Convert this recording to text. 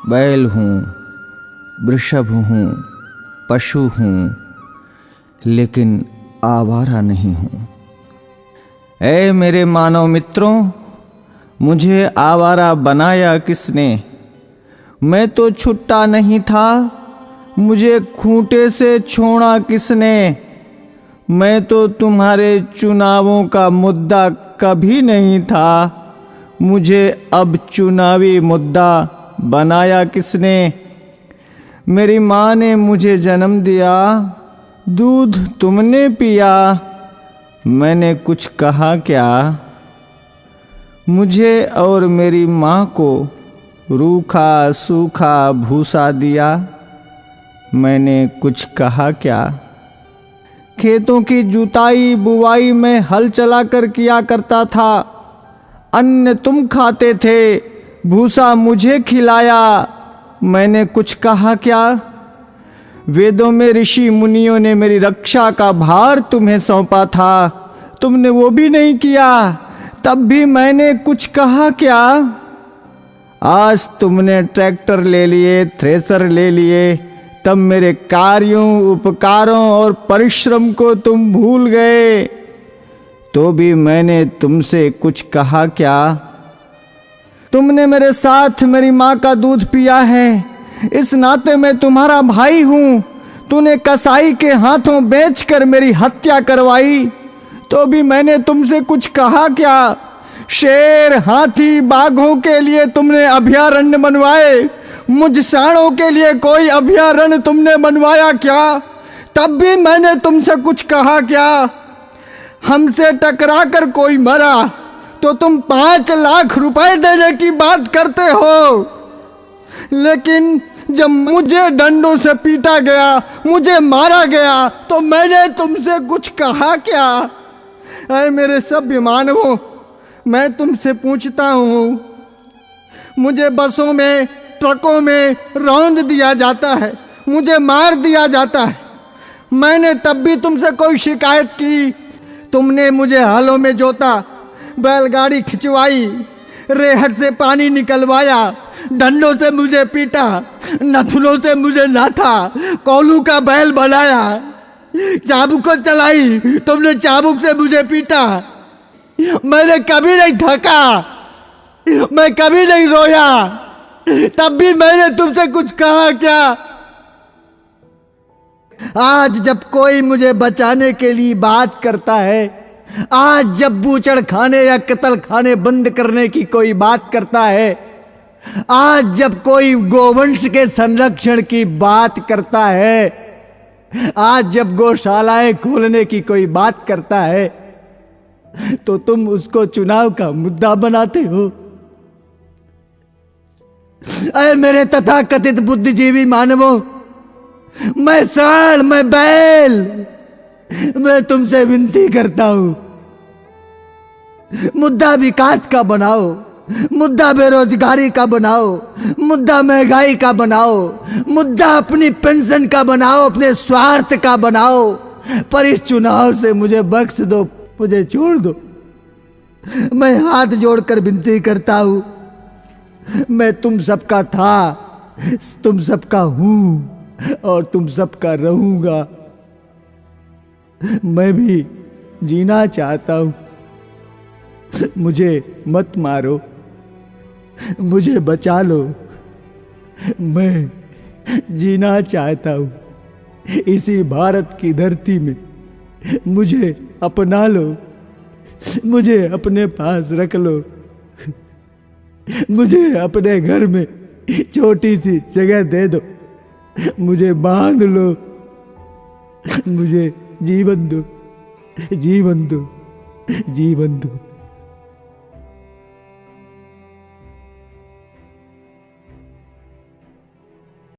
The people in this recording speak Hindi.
बैल हूँ, वृषभ हूँ, पशु हूँ, लेकिन आवारा नहीं हूँ। ऐ मेरे मानव मित्रों, मुझे आवारा बनाया किसने? मैं तो छुट्टा नहीं था, मुझे खूंटे से छोड़ा किसने? मैं तो तुम्हारे चुनावों का मुद्दा कभी नहीं था, मुझे अब चुनावी मुद्दा बनाया किसने? मेरी माँ ने मुझे जन्म दिया, दूध तुमने पिया, मैंने कुछ कहा क्या? मुझे और मेरी माँ को रूखा सूखा भूसा दिया, मैंने कुछ कहा क्या? खेतों की जुताई बुवाई में हल चलाकर किया करता था, अन्न तुम खाते थे, भूसा मुझे खिलाया, मैंने कुछ कहा क्या? वेदों में ऋषि मुनियों ने मेरी रक्षा का भार तुम्हें सौंपा था, तुमने वो भी नहीं किया, तब भी मैंने कुछ कहा क्या? आज तुमने ट्रैक्टर ले लिए, थ्रेसर ले लिए, तब मेरे कार्यों, उपकारों और परिश्रम को तुम भूल गए, तो भी मैंने तुमसे कुछ कहा क्या? तुमने मेरे साथ मेरी माँ का दूध पिया है, इस नाते मैं तुम्हारा भाई हूँ। तूने कसाई के हाथों बेचकर मेरी हत्या करवाई, तो भी मैंने तुमसे कुछ कहा क्या? शेर, हाथी, बाघों के लिए तुमने अभयारण्य बनवाए, मुझ सांडों के लिए कोई अभयारण्य तुमने बनवाया क्या? तब भी मैंने तुमसे कुछ कहा क्या? हमसे टकरा कर कोई मरा तो तुम 5 लाख रुपए देने की बात करते हो, लेकिन जब मुझे डंडों से पीटा गया, मुझे मारा गया, तो मैंने तुमसे कुछ कहा क्या? अरे मेरे सभ्य मानवों, मैं तुमसे पूछता हूँ, मुझे बसों में, ट्रकों में रौंद दिया जाता है, मुझे मार दिया जाता है, मैंने तब भी तुमसे कोई शिकायत की? तुमने मुझे हालों में जोता, बैलगाड़ी खिंचवाई, रेहड़ से पानी निकलवाया, डंडों से मुझे पीटा, नथुनों से मुझे नाथा, कोलू का बैल बनाया, चाबुक को चलाई, तुमने चाबुक से मुझे पीटा, मैंने कभी नहीं थका, मैं कभी नहीं रोया, तब भी मैंने तुमसे कुछ कहा क्या? आज जब कोई मुझे बचाने के लिए बात करता है, आज जब बूचड़ खाने या कत्ल खाने बंद करने की कोई बात करता है, आज जब कोई गोवंश के संरक्षण की बात करता है, आज जब गौशालाएं खोलने की कोई बात करता है, तो तुम उसको चुनाव का मुद्दा बनाते हो। अरे मेरे तथाकथित बुद्धिजीवी मानवों, मैं सांड, मैं बैल, मैं तुमसे विनती करता हूं, मुद्दा विकास का बनाओ, मुद्दा बेरोजगारी का बनाओ, मुद्दा महंगाई का बनाओ, मुद्दा अपनी पेंशन का बनाओ, अपने स्वार्थ का बनाओ, पर इस चुनाव से मुझे बख्श दो, मुझे छोड़ दो। मैं हाथ जोड़कर विनती करता हूं, मैं तुम सबका था, तुम सबका हूं और तुम सबका रहूंगा। मैं भी जीना चाहता हूं, मुझे मत मारो, मुझे बचा लो, मैं जीना चाहता हूं इसी भारत की धरती में, मुझे अपना लो, मुझे अपने पास रख लो, मुझे अपने घर में छोटी सी जगह दे दो, मुझे बांध लो, मुझे जीवन दो, जीवन दो, जीवन दो।